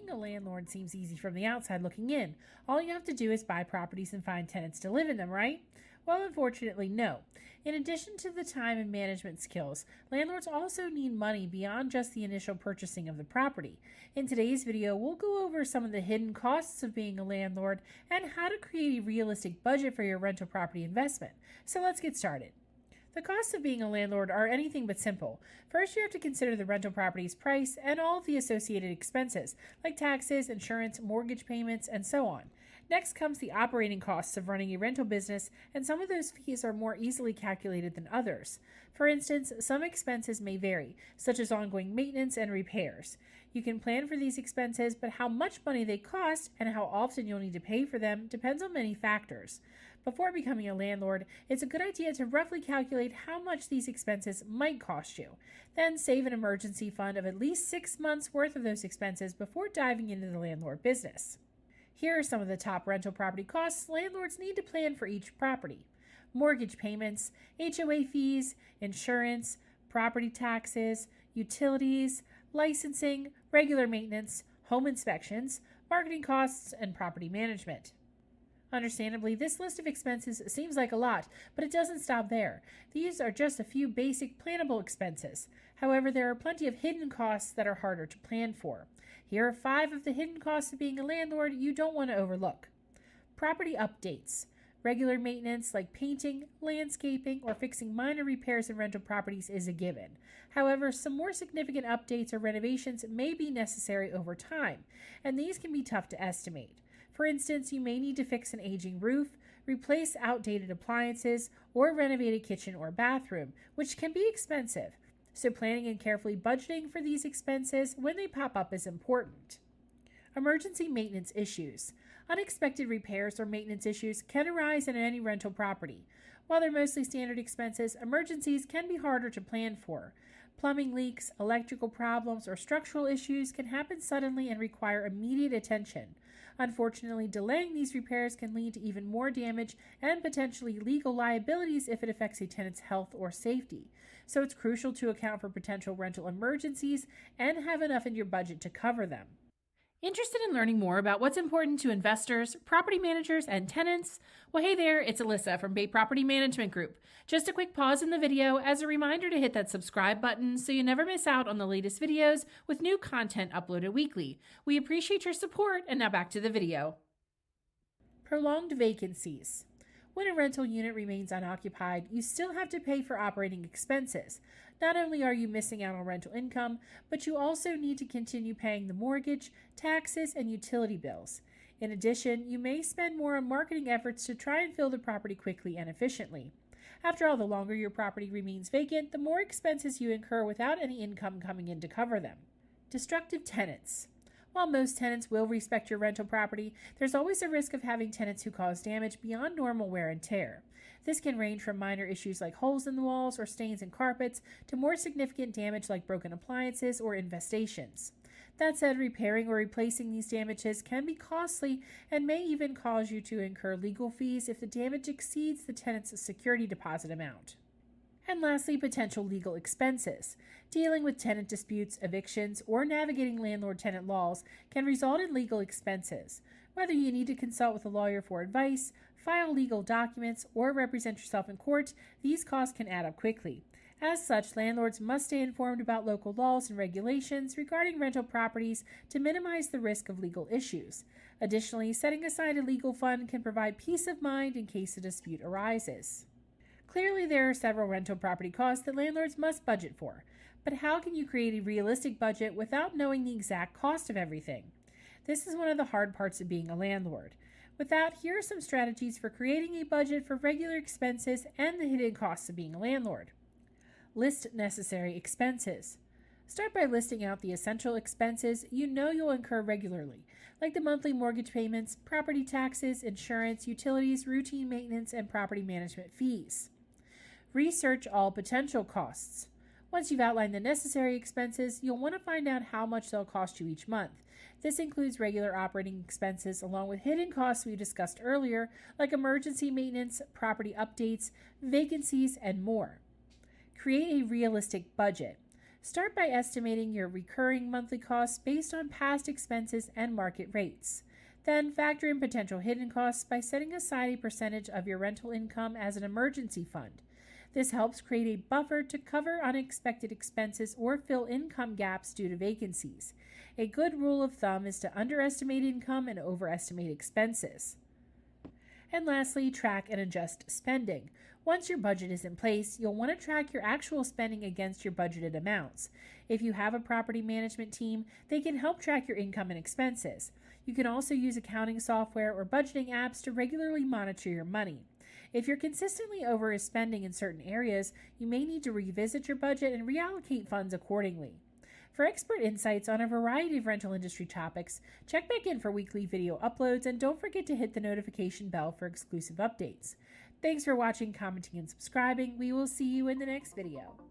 being a landlord seems easy from the outside looking in. All you have to do is buy properties and find tenants to live in them, right? Well, unfortunately, no. In addition to the time and management skills, landlords also need money beyond just the initial purchasing of the property. In today's video, we'll go over some of the hidden costs of being a landlord and how to create a realistic budget for your rental property investment. So let's get started. The costs of being a landlord are anything but simple. First, you have to consider the rental property's price and all of the associated expenses, like taxes, insurance, mortgage payments, and so on. Next comes the operating costs of running a rental business, and some of those fees are more easily calculated than others. For instance, some expenses may vary, such as ongoing maintenance and repairs. You can plan for these expenses, but how much money they cost and how often you'll need to pay for them depends on many factors. Before becoming a landlord, it's a good idea to roughly calculate how much these expenses might cost you. Then save an emergency fund of at least 6 months' worth of those expenses before diving into the landlord business. Here are some of the top rental property costs landlords need to plan for each property: mortgage payments, HOA fees, insurance, property taxes, utilities, licensing, regular maintenance, home inspections, marketing costs, and property management. Understandably, this list of expenses seems like a lot, but it doesn't stop there. These are just a few basic plannable expenses. However, there are plenty of hidden costs that are harder to plan for. Here are 5 of the hidden costs of being a landlord you don't want to overlook. Property updates. Regular maintenance like painting, landscaping, or fixing minor repairs in rental properties is a given. However, some more significant updates or renovations may be necessary over time, and these can be tough to estimate. For instance, you may need to fix an aging roof, replace outdated appliances, or renovate a kitchen or bathroom, which can be expensive. So planning and carefully budgeting for these expenses when they pop up is important. Emergency maintenance issues. Unexpected repairs or maintenance issues can arise in any rental property. While they're mostly standard expenses, emergencies can be harder to plan for. Plumbing leaks, electrical problems, or structural issues can happen suddenly and require immediate attention. Unfortunately, delaying these repairs can lead to even more damage and potentially legal liabilities if it affects a tenant's health or safety. So it's crucial to account for potential rental emergencies and have enough in your budget to cover them. Interested in learning more about what's important to investors, property managers, and tenants? Well, hey there, it's Alyssa from Bay Property Management Group. Just a quick pause in the video as a reminder to hit that subscribe button so you never miss out on the latest videos with new content uploaded weekly. We appreciate your support, and now back to the video. Prolonged vacancies. When a rental unit remains unoccupied, you still have to pay for operating expenses. Not only are you missing out on rental income, but you also need to continue paying the mortgage, taxes, and utility bills. In addition, you may spend more on marketing efforts to try and fill the property quickly and efficiently. After all, the longer your property remains vacant, the more expenses you incur without any income coming in to cover them. Destructive tenants. While most tenants will respect your rental property, there's always a risk of having tenants who cause damage beyond normal wear and tear. This can range from minor issues like holes in the walls or stains in carpets to more significant damage like broken appliances or infestations. That said, repairing or replacing these damages can be costly and may even cause you to incur legal fees if the damage exceeds the tenant's security deposit amount. And lastly, potential legal expenses. Dealing with tenant disputes, evictions, or navigating landlord-tenant laws can result in legal expenses. Whether you need to consult with a lawyer for advice, file legal documents, or represent yourself in court, these costs can add up quickly. As such, landlords must stay informed about local laws and regulations regarding rental properties to minimize the risk of legal issues. Additionally, setting aside a legal fund can provide peace of mind in case a dispute arises. Clearly, there are several rental property costs that landlords must budget for, but how can you create a realistic budget without knowing the exact cost of everything? This is one of the hard parts of being a landlord. With that, here are some strategies for creating a budget for regular expenses and the hidden costs of being a landlord. List necessary expenses. Start by listing out the essential expenses you know you'll incur regularly, like the monthly mortgage payments, property taxes, insurance, utilities, routine maintenance, and property management fees. Research all potential costs. Once you've outlined the necessary expenses, you'll want to find out how much they'll cost you each month. This includes regular operating expenses along with hidden costs we discussed earlier, like emergency maintenance, property updates, vacancies, and more. Create a realistic budget. Start by estimating your recurring monthly costs based on past expenses and market rates. Then factor in potential hidden costs by setting aside a percentage of your rental income as an emergency fund. This helps create a buffer to cover unexpected expenses or fill income gaps due to vacancies. A good rule of thumb is to underestimate income and overestimate expenses. And lastly, track and adjust spending. Once your budget is in place, you'll want to track your actual spending against your budgeted amounts. If you have a property management team, they can help track your income and expenses. You can also use accounting software or budgeting apps to regularly monitor your money. If you're consistently overspending in certain areas, you may need to revisit your budget and reallocate funds accordingly. For expert insights on a variety of rental industry topics, check back in for weekly video uploads and don't forget to hit the notification bell for exclusive updates. Thanks for watching, commenting, and subscribing. We will see you in the next video.